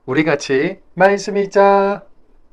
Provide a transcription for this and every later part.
우리 같이 말씀 읽자.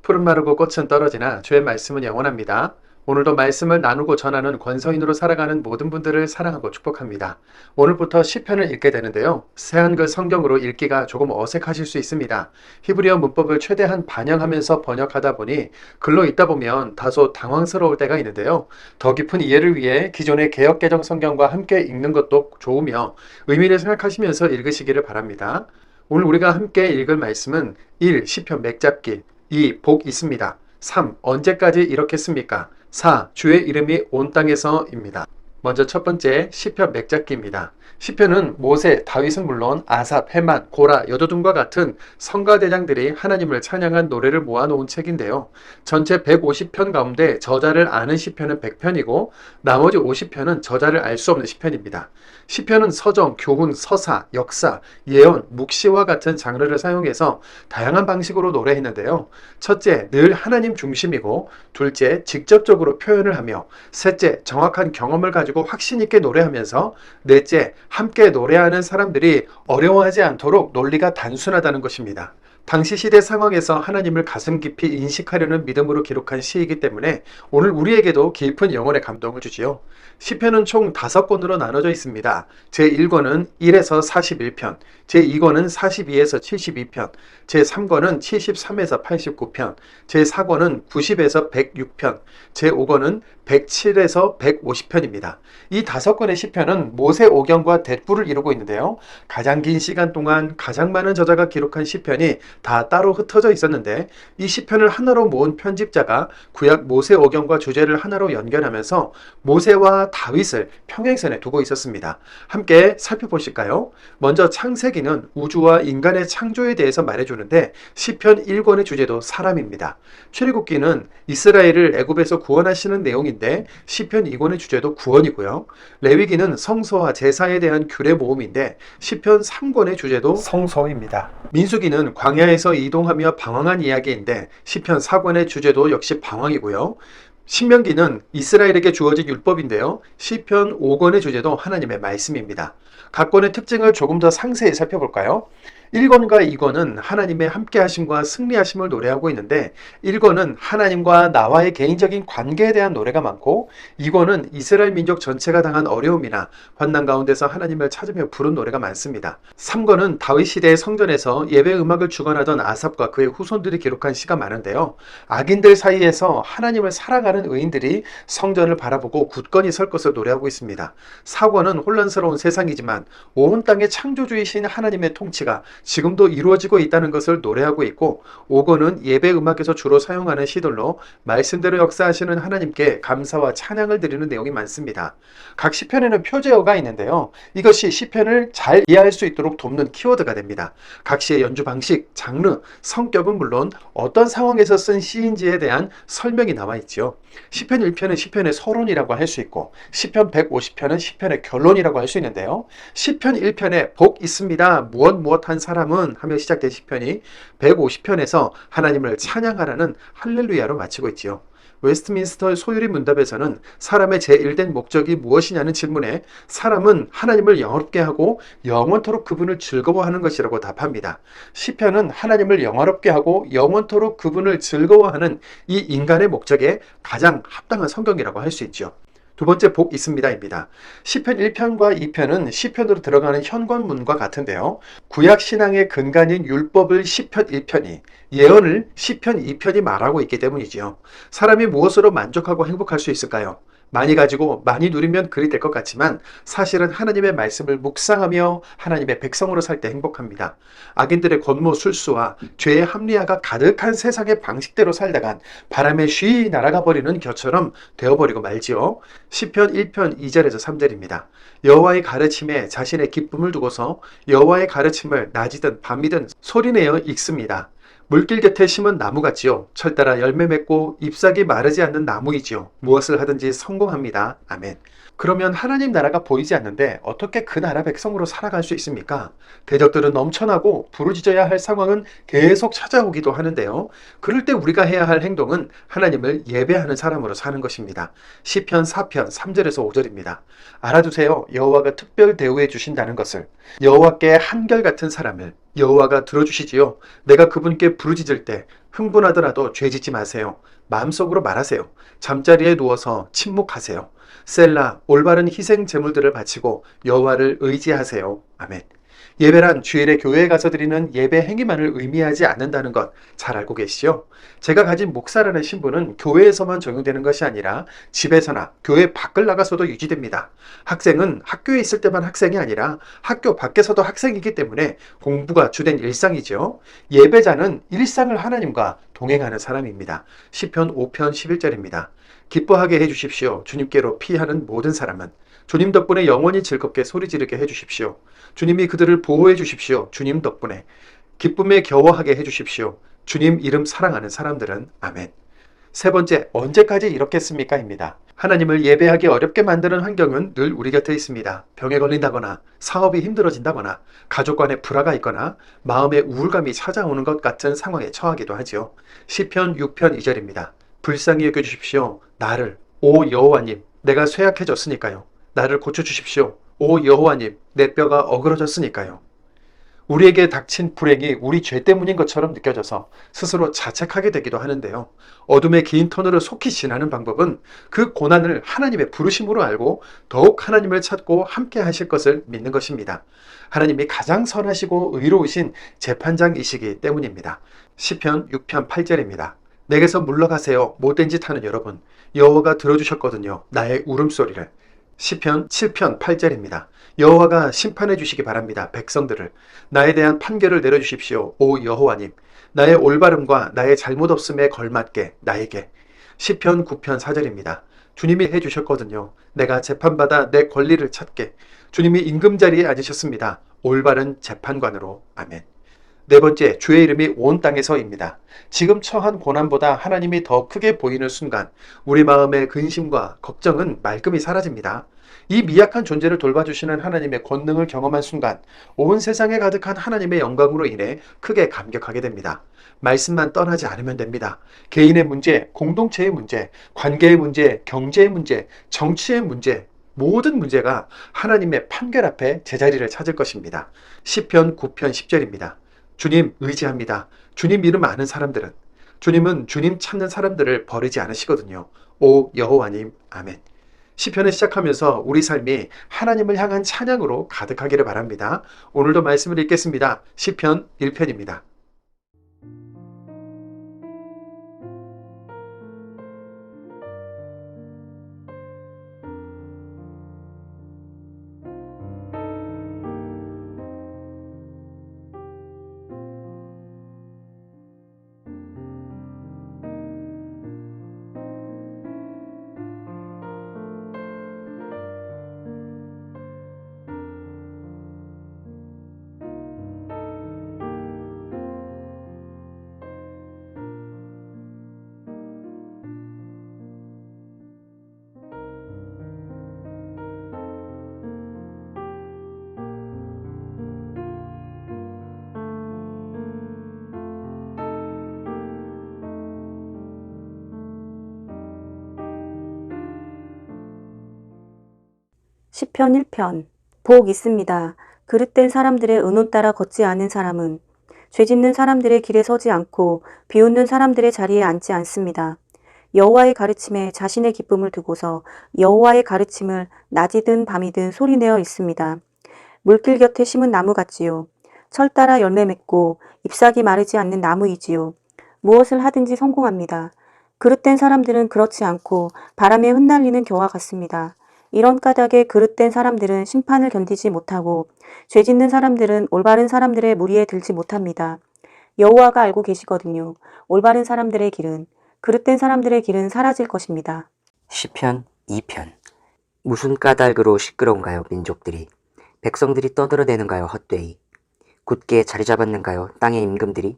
푸른 마르고 꽃은 떨어지나 주의 말씀은 영원합니다. 오늘도 말씀을 나누고 전하는 권서인으로 살아가는 모든 분들을 사랑하고 축복합니다. 오늘부터 시편을 읽게 되는데요. 새한글 성경으로 읽기가 조금 어색하실 수 있습니다. 히브리어 문법을 최대한 반영하면서 번역하다 보니 글로 읽다 보면 다소 당황스러울 때가 있는데요. 더 깊은 이해를 위해 기존의 개역개정 성경과 함께 읽는 것도 좋으며 의미를 생각하시면서 읽으시기를 바랍니다. 오늘 우리가 함께 읽을 말씀은 1. 시편 맥잡기, 2. 복 있습니다. 3. 언제까지 이렇겠습니까? 4. 주의 이름이 온 땅에서입니다. 먼저 첫 번째 시편 맥잡기입니다. 시편은 모세, 다윗은 물론 아삽, 헤만, 고라, 여두둔과 같은 성가대장들이 하나님을 찬양한 노래를 모아놓은 책인데요. 전체 150편 가운데 저자를 아는 시편은 100편이고 나머지 50편은 저자를 알 수 없는 시편입니다. 시편은 서정, 교훈, 서사, 역사, 예언, 묵시와 같은 장르를 사용해서 다양한 방식으로 노래했는데요. 첫째, 늘 하나님 중심이고, 둘째, 직접적으로 표현을 하며, 셋째, 정확한 경험을 가지고 확신 있게 노래하면서, 넷째, 함께 노래하는 사람들이 어려워하지 않도록 논리가 단순하다는 것입니다. 당시 시대 상황에서 하나님을 가슴 깊이 인식하려는 믿음으로 기록한 시이기 때문에 오늘 우리에게도 깊은 영혼의 감동을 주지요. 시편은 총 5권으로 나눠져 있습니다. 제1권은 1에서 41편, 제2권은 42에서 72편, 제3권은 73에서 89편, 제4권은 90에서 106편, 제5권은 107에서 150편입니다. 이 5권의 시편은 모세 오경과 대뿔을 이루고 있는데요. 가장 긴 시간 동안 가장 많은 저자가 기록한 시편이 다 따로 흩어져 있었는데 이 시편을 하나로 모은 편집자가 구약 모세 오경과 주제를 하나로 연결하면서 모세와 다윗을 평행선에 두고 있었습니다. 함께 살펴보실까요? 먼저 창세기는 우주와 인간의 창조에 대해서 말해주는데 시편 1권의 주제도 사람입니다. 출애굽기는 이스라엘을 애굽에서 구원하시는 내용인데 시편 2권의 주제도 구원이고요. 레위기는 성소와 제사에 대한 규례 모음인데 시편 3권의 주제도 성소입니다. 민수기는 광야에서 이동하며 방황한 이야기인데 시편 4권의 주제도 역시 방황이고요. 신명기는 이스라엘에게 주어진 율법인데요. 시편 5권의 주제도 하나님의 말씀입니다. 각 권의 특징을 조금 더 상세히 살펴볼까요? 1권과 2권은 하나님의 함께하심과 승리하심을 노래하고 있는데 1권은 하나님과 나와의 개인적인 관계에 대한 노래가 많고 2권은 이스라엘 민족 전체가 당한 어려움이나 환난 가운데서 하나님을 찾으며 부른 노래가 많습니다. 3권은 다윗 시대의 성전에서 예배 음악을 주관하던 아삽과 그의 후손들이 기록한 시가 많은데요. 악인들 사이에서 하나님을 사랑하는 의인들이 성전을 바라보고 굳건히 설 것을 노래하고 있습니다. 4권은 혼란스러운 세상이지만 온 땅의 창조주이신 하나님의 통치가 지금도 이루어지고 있다는 것을 노래하고 있고 5권은 예배 음악에서 주로 사용하는 시들로 말씀대로 역사하시는 하나님께 감사와 찬양을 드리는 내용이 많습니다. 각 시편에는 표제어가 있는데요. 이것이 시편을 잘 이해할 수 있도록 돕는 키워드가 됩니다. 각 시의 연주 방식, 장르, 성격은 물론 어떤 상황에서 쓴 시인지에 대한 설명이 나와 있지요. 시편 1편은 시편의 서론이라고 할 수 있고 시편 150편은 시편의 결론이라고 할 수 있는데요. 시편 1편에 복 있습니다. 무엇 한 사람은 하며 시작된 시편이 150편에서 하나님을 찬양하라는 할렐루야로 마치고 있지요. 웨스트민스터 소유리 문답에서는 사람의 제1된 목적이 무엇이냐는 질문에 사람은 하나님을 영화롭게 하고 영원토록 그분을 즐거워하는 것이라고 답합니다. 시편은 하나님을 영화롭게 하고 영원토록 그분을 즐거워하는 이 인간의 목적에 가장 합당한 성경이라고 할 수 있죠. 두 번째 복 있습니다입니다. 시편 1편과 2편은 시편으로 들어가는 현관문과 같은데요. 구약 신앙의 근간인 율법을 시편 1편이, 예언을 시편 2편이 말하고 있기 때문이지요. 사람이 무엇으로 만족하고 행복할 수 있을까요? 많이 가지고 많이 누리면 그리 될 것 같지만 사실은 하나님의 말씀을 묵상하며 하나님의 백성으로 살 때 행복합니다. 악인들의 권모술수와 죄의 합리화가 가득한 세상의 방식대로 살다간 바람에 쉬이 날아가 버리는 겨처럼 되어버리고 말지요. 시편 1편 2절에서 3절입니다. 여호와의 가르침에 자신의 기쁨을 두고서 여호와의 가르침을 낮이든 밤이든 소리내어 읽습니다. 물길 곁에 심은 나무 같지요. 철따라 열매 맺고 잎사귀 마르지 않는 나무이지요. 무엇을 하든지 성공합니다. 아멘. 그러면 하나님 나라가 보이지 않는데 어떻게 그 나라 백성으로 살아갈 수 있습니까? 대적들은 넘쳐나고 부르짖어야 할 상황은 계속 찾아오기도 하는데요. 그럴 때 우리가 해야 할 행동은 하나님을 예배하는 사람으로 사는 것입니다. 시편 4편 3절에서 5절입니다. 알아두세요. 여호와가 특별 대우해 주신다는 것을. 여호와께 한결같은 사람을 여호와가 들어주시지요. 내가 그분께 부르짖을 때 흥분하더라도 죄짓지 마세요. 마음속으로 말하세요. 잠자리에 누워서 침묵하세요. 셀라, 올바른 희생 제물들을 바치고 여호와를 의지하세요. 아멘. 예배란 주일에 교회에 가서 드리는 예배 행위만을 의미하지 않는다는 것 잘 알고 계시죠? 제가 가진 목사라는 신분은 교회에서만 적용되는 것이 아니라 집에서나 교회 밖을 나가서도 유지됩니다. 학생은 학교에 있을 때만 학생이 아니라 학교 밖에서도 학생이기 때문에 공부가 주된 일상이죠. 예배자는 일상을 하나님과 동행하는 사람입니다. 시편 5편 11절입니다. 기뻐하게 해주십시오. 주님께로 피하는 모든 사람은. 주님 덕분에 영원히 즐겁게 소리 지르게 해주십시오. 주님이 그들을 보호해 주십시오. 주님 덕분에. 기쁨에 겨워하게 해주십시오. 주님 이름 사랑하는 사람들은. 아멘. 세 번째, 언제까지 이렇겠습니까? 입니다. 하나님을 예배하기 어렵게 만드는 환경은 늘 우리 곁에 있습니다. 병에 걸린다거나, 사업이 힘들어진다거나, 가족 간에 불화가 있거나, 마음의 우울감이 찾아오는 것 같은 상황에 처하기도 하지요. 시편 6편 2절입니다. 불쌍히 여겨주십시오. 나를, 오 여호와님, 내가 쇠약해졌으니까요. 나를 고쳐주십시오. 오 여호와님, 내 뼈가 어그러졌으니까요. 우리에게 닥친 불행이 우리 죄 때문인 것처럼 느껴져서 스스로 자책하게 되기도 하는데요. 어둠의 긴 터널을 속히 지나는 방법은 그 고난을 하나님의 부르심으로 알고 더욱 하나님을 찾고 함께 하실 것을 믿는 것입니다. 하나님이 가장 선하시고 의로우신 재판장이시기 때문입니다. 시편 6편 8절입니다. 내게서 물러가세요. 못된 짓 하는 여러분. 여호와가 들어주셨거든요. 나의 울음소리를. 시편 7편 8절입니다. 여호와가 심판해 주시기 바랍니다. 백성들을. 나에 대한 판결을 내려주십시오. 오 여호와님. 나의 올바름과 나의 잘못 없음에 걸맞게 나에게. 시편 9편 4절입니다. 주님이 해주셨거든요. 내가 재판받아 내 권리를 찾게. 주님이 임금자리에 앉으셨습니다. 올바른 재판관으로. 아멘. 네 번째, 주의 이름이 온 땅에서입니다. 지금 처한 고난보다 하나님이 더 크게 보이는 순간 우리 마음의 근심과 걱정은 말끔히 사라집니다. 이 미약한 존재를 돌봐주시는 하나님의 권능을 경험한 순간 온 세상에 가득한 하나님의 영광으로 인해 크게 감격하게 됩니다. 말씀만 떠나지 않으면 됩니다. 개인의 문제, 공동체의 문제, 관계의 문제, 경제의 문제, 정치의 문제, 모든 문제가 하나님의 판결 앞에 제자리를 찾을 것입니다. 시편 9편 10절입니다. 주님 의지합니다. 주님 이름 아는 사람들은. 주님은 주님 찾는 사람들을 버리지 않으시거든요. 오 여호와님. 아멘. 시편을 시작하면서 우리 삶이 하나님을 향한 찬양으로 가득하기를 바랍니다. 오늘도 말씀을 읽겠습니다. 시편 1편입니다. 시편 1편. 복 있습니다. 그릇된 사람들의 의논 따라 걷지 않은 사람은. 죄짓는 사람들의 길에 서지 않고 비웃는 사람들의 자리에 앉지 않습니다. 여호와의 가르침에 자신의 기쁨을 두고서 여호와의 가르침을 낮이든 밤이든 소리내어 있습니다. 물길 곁에 심은 나무 같지요. 철 따라 열매 맺고 잎사귀 마르지 않는 나무이지요. 무엇을 하든지 성공합니다. 그릇된 사람들은 그렇지 않고 바람에 흩날리는 겨와 같습니다. 이런 까닭에 그릇된 사람들은 심판을 견디지 못하고 죄짓는 사람들은 올바른 사람들의 무리에 들지 못합니다. 여호와가 알고 계시거든요. 올바른 사람들의 길은, 그릇된 사람들의 길은 사라질 것입니다. 시편 2편. 무슨 까닭으로 시끄러운가요, 민족들이? 백성들이 떠들어대는가요, 헛되이? 굳게 자리 잡았는가요, 땅의 임금들이?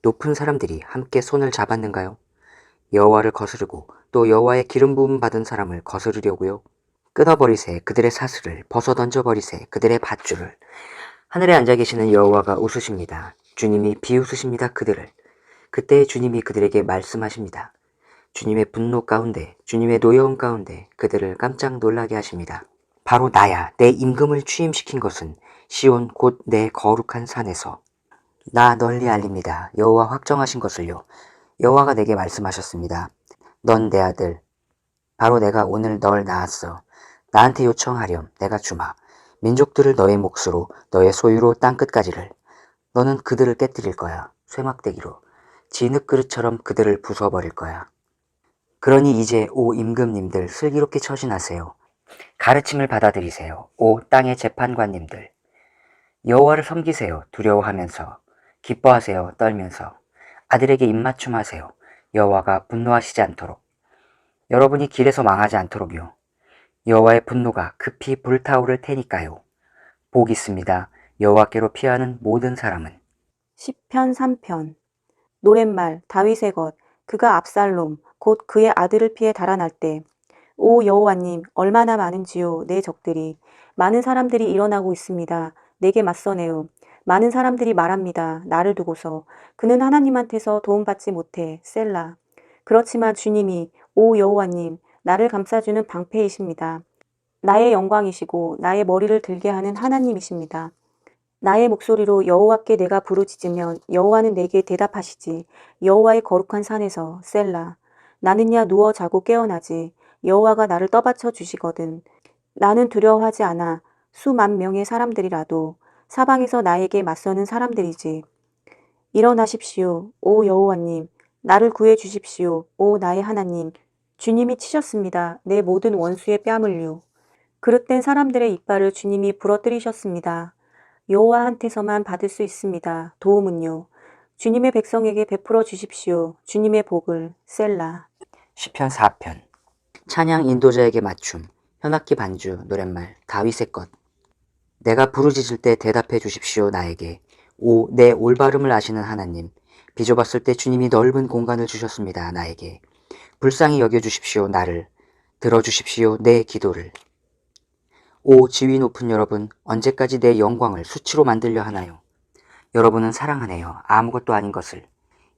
높은 사람들이 함께 손을 잡았는가요? 여호와를 거스르고 또 여호와의 기름 부음 받은 사람을 거스르려고요. 끊어버리세 그들의 사슬을, 벗어 던져버리세 그들의 밧줄을. 하늘에 앉아 계시는 여호와가 웃으십니다. 주님이 비웃으십니다, 그들을. 그때 주님이 그들에게 말씀하십니다. 주님의 분노 가운데, 주님의 노여움 가운데 그들을 깜짝 놀라게 하십니다. 바로 나야. 내 임금을 취임시킨 것은 시온 곧 내 거룩한 산에서. 나 널리 알립니다. 여호와 확정하신 것을요. 여호와가 내게 말씀하셨습니다. 넌 내 아들, 바로 내가 오늘 널 낳았어. 나한테 요청하렴. 내가 주마. 민족들을 너의 몫으로, 너의 소유로 땅끝까지를. 너는 그들을 깨뜨릴 거야. 쇠막대기로. 진흙 그릇처럼 그들을 부숴버릴 거야. 그러니 이제 오 임금님들 슬기롭게 처신하세요. 가르침을 받아들이세요. 오 땅의 재판관님들. 여호와를 섬기세요. 두려워하면서. 기뻐하세요. 떨면서. 아들에게 입맞춤하세요. 여호와가 분노하시지 않도록. 여러분이 길에서 망하지 않도록요. 여호와의 분노가 급히 불타오를 테니까요. 복 있습니다. 여호와께로 피하는 모든 사람은. 시편 3편. 노랫말 다윗의 것 그가 압살롬 곧 그의 아들을 피해 달아날 때 오 여호와님 얼마나 많은지요 내 적들이 많은 사람들이 일어나고 있습니다. 내게 맞서네요. 많은 사람들이 말합니다. 나를 두고서 그는 하나님한테서 도움받지 못해 셀라. 그렇지만 주님이 오 여호와님 나를 감싸주는 방패이십니다. 나의 영광이시고 나의 머리를 들게 하는 하나님이십니다. 나의 목소리로 여호와께 내가 부르짖으면 여호와는 내게 대답하시지. 여호와의 거룩한 산에서 셀라. 나는야 누워 자고 깨어나지. 여호와가 나를 떠받쳐 주시거든. 나는 두려워하지 않아. 수만 명의 사람들이라도 사방에서 나에게 맞서는 사람들이지. 일어나십시오. 오 여호와님. 나를 구해 주십시오. 오 나의 하나님. 주님이 치셨습니다. 내 모든 원수의 뺨을요. 그릇된 사람들의 이빨을 주님이 부러뜨리셨습니다. 여호와한테서만 받을 수 있습니다. 도움은요. 주님의 백성에게 베풀어 주십시오. 주님의 복을 셀라. 시편 4편. 찬양 인도자에게 맞춤. 현악기 반주 노랫말 다윗의 것. 내가 부르짖을 때 대답해 주십시오 나에게. 오 내 올바름을 아시는 하나님. 비좁았을 때 주님이 넓은 공간을 주셨습니다 나에게. 불쌍히 여겨주십시오 나를. 들어주십시오 내 기도를. 오 지위 높은 여러분, 언제까지 내 영광을 수치로 만들려 하나요? 여러분은 사랑하네요. 아무것도 아닌 것을.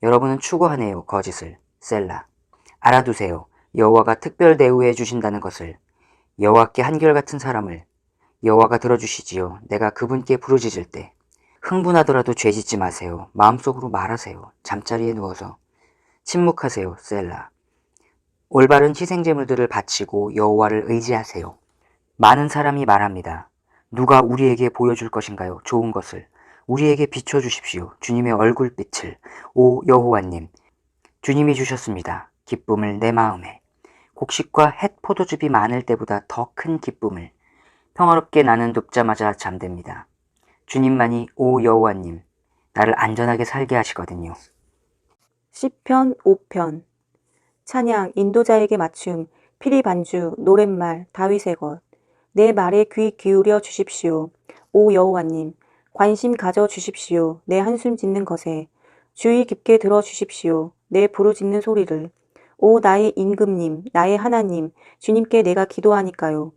여러분은 추구하네요. 거짓을. 셀라. 알아두세요. 여호와가 특별 대우해 주신다는 것을. 여호와께 한결같은 사람을. 여호와가 들어주시지요. 내가 그분께 부르짖을 때. 흥분하더라도 죄짓지 마세요. 마음속으로 말하세요. 잠자리에 누워서. 침묵하세요. 셀라. 올바른 희생제물들을 바치고 여호와를 의지하세요. 많은 사람이 말합니다. 누가 우리에게 보여줄 것인가요? 좋은 것을. 우리에게 비춰주십시오. 주님의 얼굴빛을. 오 여호와님. 주님이 주셨습니다. 기쁨을 내 마음에. 곡식과 햇 포도즙이 많을 때보다 더 큰 기쁨을. 평화롭게 나는 눕자마자 잠듭니다. 주님만이 오 여호와님. 나를 안전하게 살게 하시거든요. 시편 5편. 찬양 인도자에게 맞춤. 피리 반주 노랫말 다윗의 것. 내 말에 귀 기울여 주십시오. 오 여호와님, 관심 가져 주십시오. 내 한숨 짓는 것에. 주의 깊게 들어 주십시오. 내 부르짖는 소리를. 오 나의 임금님, 나의 하나님, 주님께 내가 기도하니까요.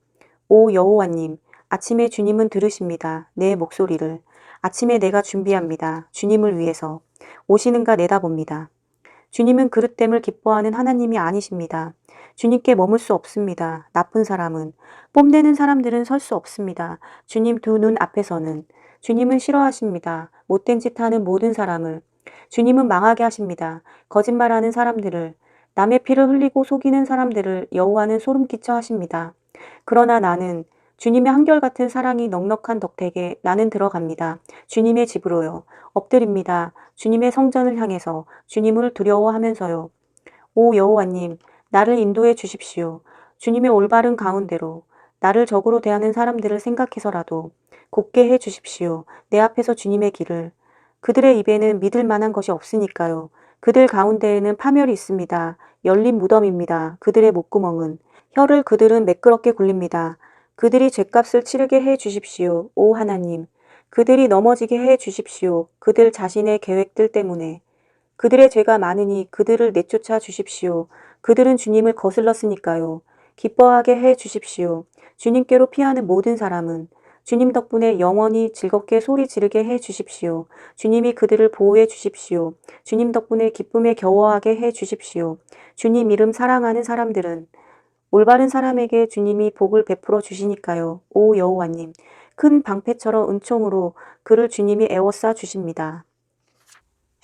오 여호와님, 아침에 주님은 들으십니다. 내 목소리를. 아침에 내가 준비합니다. 주님을 위해서. 오시는가 내다봅니다. 주님은 그릇됨을 기뻐하는 하나님이 아니십니다. 주님께 머물 수 없습니다. 나쁜 사람은. 뽐내는 사람들은 설 수 없습니다. 주님 두 눈 앞에서는. 주님은 싫어하십니다. 못된 짓 하는 모든 사람을. 주님은 망하게 하십니다. 거짓말하는 사람들을. 남의 피를 흘리고 속이는 사람들을 여호와는 소름 끼쳐 하십니다. 그러나 나는 주님의 한결같은 사랑이 넉넉한 덕택에 나는 들어갑니다. 주님의 집으로요. 엎드립니다. 주님의 성전을 향해서 주님을 두려워하면서요. 오 여호와님, 나를 인도해 주십시오. 주님의 올바른 가운데로 나를 적으로 대하는 사람들을 생각해서라도 곱게 해 주십시오. 내 앞에서 주님의 길을. 그들의 입에는 믿을 만한 것이 없으니까요. 그들 가운데에는 파멸이 있습니다. 열린 무덤입니다. 그들의 목구멍은. 혀를 그들은 매끄럽게 굴립니다. 그들이 죗값을 치르게 해 주십시오. 오 하나님. 그들이 넘어지게 해 주십시오. 그들 자신의 계획들 때문에. 그들의 죄가 많으니 그들을 내쫓아 주십시오. 그들은 주님을 거슬렀으니까요. 기뻐하게 해 주십시오. 주님께로 피하는 모든 사람은 주님 덕분에 영원히 즐겁게 소리 지르게 해 주십시오. 주님이 그들을 보호해 주십시오. 주님 덕분에 기쁨에 겨워하게 해 주십시오. 주님 이름 사랑하는 사람들은 올바른 사람에게 주님이 복을 베풀어 주시니까요. 오 여호와님, 큰 방패처럼 은총으로 그를 주님이 에워싸 주십니다.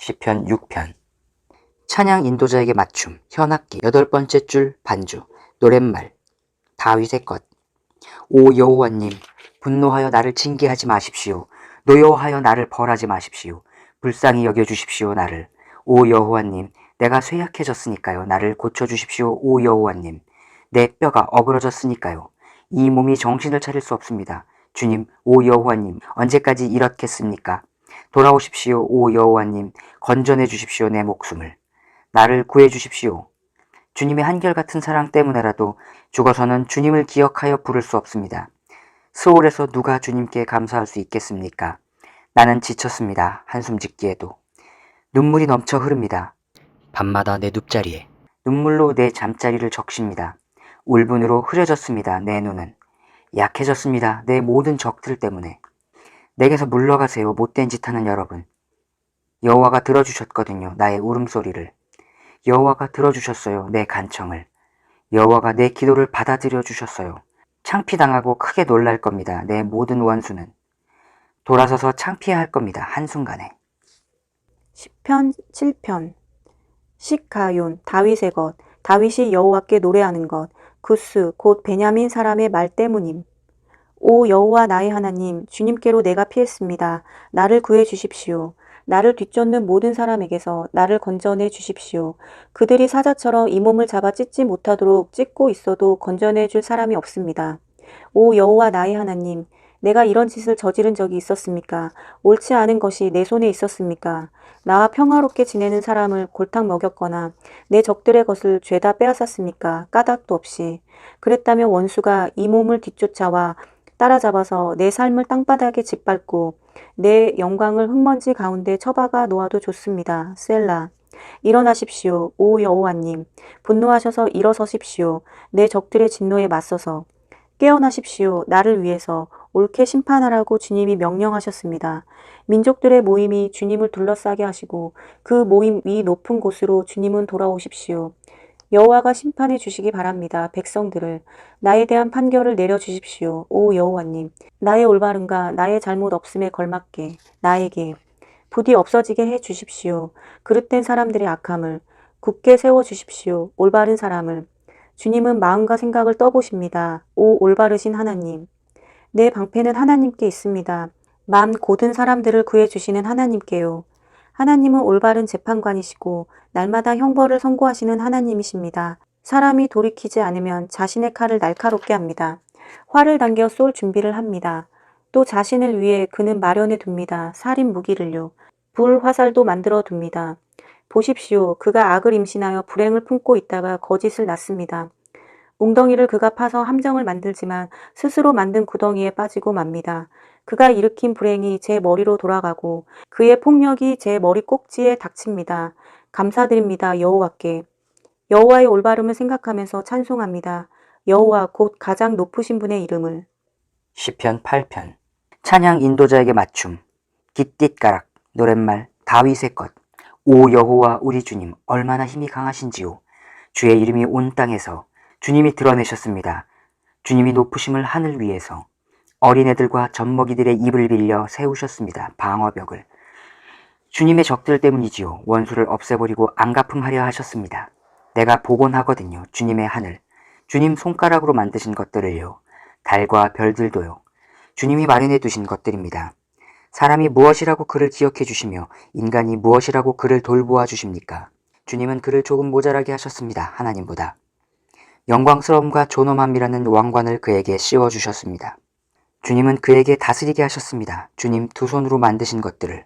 시편 6편. 찬양 인도자에게 맞춤. 현악기 8번째 줄 반주. 노랫말. 다윗의 것. 오 여호와님, 분노하여 나를 징계하지 마십시오. 노여워하여 나를 벌하지 마십시오. 불쌍히 여겨주십시오 나를. 오 여호와님, 내가 쇠약해졌으니까요. 나를 고쳐주십시오. 오 여호와님, 내 뼈가 어그러졌으니까요. 이 몸이 정신을 차릴 수 없습니다. 주님, 오 여호와님, 언제까지 이렇겠습니까? 돌아오십시오. 오 여호와님, 건져내 주십시오. 내 목숨을. 나를 구해 주십시오. 주님의 한결같은 사랑 때문에라도 죽어서는 주님을 기억하여 부를 수 없습니다. 스올에서 누가 주님께 감사할 수 있겠습니까? 나는 지쳤습니다. 한숨 짓기에도. 눈물이 넘쳐 흐릅니다. 밤마다 내 눕자리에. 눈물로 내 잠자리를 적십니다. 울분으로 흐려졌습니다. 내 눈은. 약해졌습니다. 내 모든 적들 때문에. 내게서 물러가세요. 못된 짓 하는 여러분. 여호와가 들어주셨거든요. 나의 울음소리를. 여호와가 들어주셨어요. 내 간청을. 여호와가 내 기도를 받아들여 주셨어요. 창피당하고 크게 놀랄 겁니다. 내 모든 원수는. 돌아서서 창피할 겁니다. 한순간에. 시편 7편. 시카yon, 다윗의 것. 다윗이 여호와께 노래하는 것. 구스, 곧 베냐민 사람의 말 때문임. 오 여호와 나의 하나님, 주님께로 내가 피했습니다. 나를 구해 주십시오. 나를 뒤쫓는 모든 사람에게서 나를 건져내 주십시오. 그들이 사자처럼 이 몸을 잡아 찢지 못하도록 찢고 있어도 건져내 줄 사람이 없습니다. 오 여호와 나의 하나님, 내가 이런 짓을 저지른 적이 있었습니까? 옳지 않은 것이 내 손에 있었습니까? 나와 평화롭게 지내는 사람을 골탕 먹였거나 내 적들의 것을 죄다 빼앗았습니까? 까닭도 없이. 그랬다면 원수가 이 몸을 뒤쫓아와 따라잡아서 내 삶을 땅바닥에 짓밟고 내 영광을 흙먼지 가운데 처박아 놓아도 좋습니다. 셀라. 일어나십시오. 오 여호와님. 분노하셔서 일어서십시오. 내 적들의 진노에 맞서서. 깨어나십시오. 나를 위해서 옳게 심판하라고 주님이 명령하셨습니다. 민족들의 모임이 주님을 둘러싸게 하시고 그 모임 위 높은 곳으로 주님은 돌아오십시오. 여호와가 심판해 주시기 바랍니다. 백성들을. 나에 대한 판결을 내려주십시오. 오 여호와님. 나의 올바름과 나의 잘못 없음에 걸맞게 나에게 부디 없어지게 해 주십시오. 그릇된 사람들의 악함을 굳게 세워 주십시오. 올바른 사람을. 주님은 마음과 생각을 떠보십니다. 오 올바르신 하나님. 내 방패는 하나님께 있습니다. 맘 고든 사람들을 구해주시는 하나님께요. 하나님은 올바른 재판관이시고 날마다 형벌을 선고하시는 하나님이십니다. 사람이 돌이키지 않으면 자신의 칼을 날카롭게 합니다. 활을 당겨 쏠 준비를 합니다. 또 자신을 위해 그는 마련해 둡니다. 살인 무기를요. 불 화살도 만들어 둡니다. 보십시오. 그가 악을 임신하여 불행을 품고 있다가 거짓을 낳습니다. 웅덩이를 그가 파서 함정을 만들지만 스스로 만든 구덩이에 빠지고 맙니다. 그가 일으킨 불행이 제 머리로 돌아가고 그의 폭력이 제 머리 꼭지에 닥칩니다. 감사드립니다. 여호와께. 여호와의 올바름을 생각하면서 찬송합니다. 여호와 곧 가장 높으신 분의 이름을. 시편 8편. 찬양 인도자에게 맞춤. 깃딧가락. 노랫말. 다윗의 것. 오 여호와 우리 주님, 얼마나 힘이 강하신지요. 주의 이름이 온 땅에서 주님이 드러내셨습니다. 주님이 높으심을 하늘 위에서 어린애들과 젖먹이들의 입을 빌려 세우셨습니다. 방어벽을. 주님의 적들 때문이지요. 원수를 없애버리고 안갚음하려 하셨습니다. 내가 복원하거든요. 주님의 하늘. 주님 손가락으로 만드신 것들을요. 달과 별들도요. 주님이 마련해 두신 것들입니다. 사람이 무엇이라고 그를 기억해 주시며 인간이 무엇이라고 그를 돌보아 주십니까? 주님은 그를 조금 모자라게 하셨습니다. 하나님보다. 영광스러움과 존엄함이라는 왕관을 그에게 씌워주셨습니다. 주님은 그에게 다스리게 하셨습니다. 주님 두 손으로 만드신 것들을.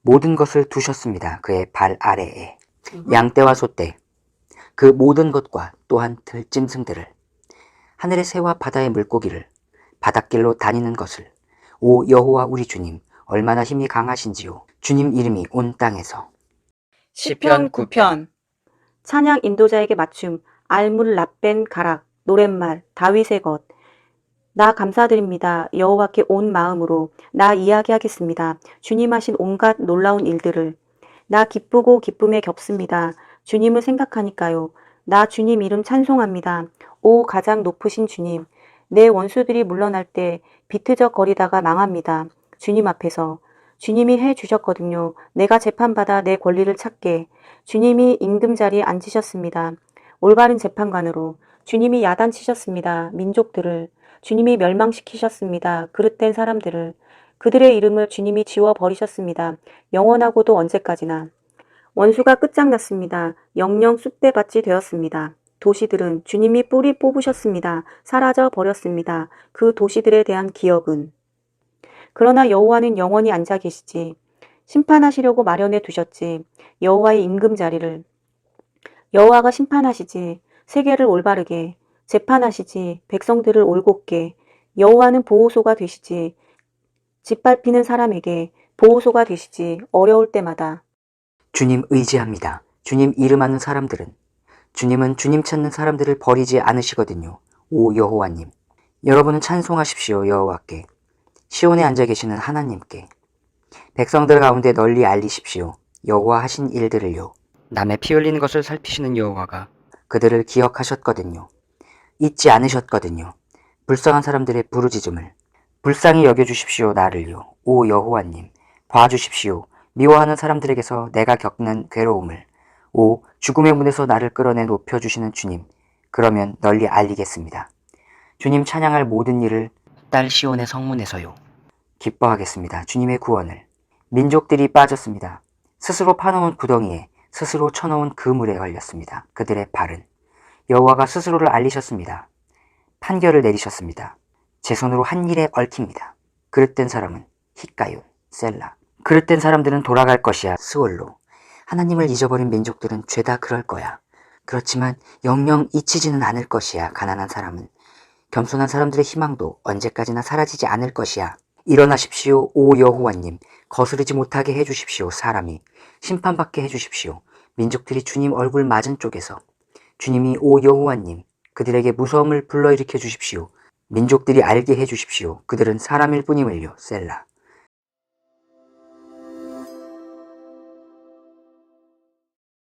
모든 것을 두셨습니다. 그의 발 아래에. 양떼와 소떼. 그 모든 것과 또한 들짐승들을. 하늘의 새와 바다의 물고기를. 바닷길로 다니는 것을. 오 여호와 우리 주님, 얼마나 힘이 강하신지요. 주님 이름이 온 땅에서. 시편 9편. 찬양 인도자에게 맞춤. 알물 랍벤 가락. 노랫말. 다윗의 것. 나 감사드립니다. 여호와께 온 마음으로 나 이야기하겠습니다. 주님 하신 온갖 놀라운 일들을. 나 기쁘고 기쁨에 겹습니다. 주님을 생각하니까요. 나 주님 이름 찬송합니다. 오 가장 높으신 주님. 내 원수들이 물러날 때 비트적거리다가 망합니다. 주님 앞에서. 주님이 해 주셨거든요. 내가 재판받아 내 권리를 찾게. 주님이 임금 자리에 앉으셨습니다. 올바른 재판관으로. 주님이 야단치셨습니다. 민족들을. 주님이 멸망시키셨습니다. 그릇된 사람들을. 그들의 이름을 주님이 지워버리셨습니다. 영원하고도 언제까지나. 원수가 끝장났습니다. 영영 쑥대밭이 되었습니다. 도시들은 주님이 뿌리 뽑으셨습니다. 사라져 버렸습니다. 그 도시들에 대한 기억은. 그러나 여호와는 영원히 앉아 계시지. 심판하시려고 마련해 두셨지. 여호와의 임금 자리를. 여호와가 심판하시지. 세계를 올바르게. 재판하시지. 백성들을 올곧게. 여호와는 보호소가 되시지. 짓밟히는 사람에게 보호소가 되시지. 어려울 때마다. 주님 의지합니다. 주님 이름 아는 사람들은. 주님은 주님 찾는 사람들을 버리지 않으시거든요. 오 여호와님. 여러분은 찬송하십시오 여호와께. 시온에 앉아 계시는 하나님께. 백성들 가운데 널리 알리십시오. 여호와 하신 일들을요. 남의 피 흘리는 것을 살피시는 여호와가 그들을 기억하셨거든요. 잊지 않으셨거든요. 불쌍한 사람들의 부르짖음을. 불쌍히 여겨주십시오 나를요. 오 여호와님. 봐주십시오. 미워하는 사람들에게서 내가 겪는 괴로움을. 오 죽음의 문에서 나를 끌어내 높여주시는 주님. 그러면 널리 알리겠습니다. 주님 찬양할 모든 일을 딸 시온의 성문에서요. 기뻐하겠습니다. 주님의 구원을. 민족들이 빠졌습니다. 스스로 파놓은 구덩이에 스스로 쳐놓은 그물에 걸렸습니다. 그들의 발은. 여호와가 스스로를 알리셨습니다. 판결을 내리셨습니다. 제 손으로 한 일에 얽힙니다. 그릇된 사람은 히까윤, 셀라. 그릇된 사람들은 돌아갈 것이야, 스올로. 하나님을 잊어버린 민족들은 죄다 그럴 거야. 그렇지만 영영 잊히지는 않을 것이야, 가난한 사람은. 겸손한 사람들의 희망도 언제까지나 사라지지 않을 것이야. 일어나십시오, 오 여호와님. 거스르지 못하게 해주십시오, 사람이. 심판받게 해주십시오. 민족들이 주님 얼굴 맞은 쪽에서. 주님이 오 여호와님, 그들에게 무서움을 불러일으켜 주십시오. 민족들이 알게 해주십시오. 그들은 사람일 뿐임을요, 셀라.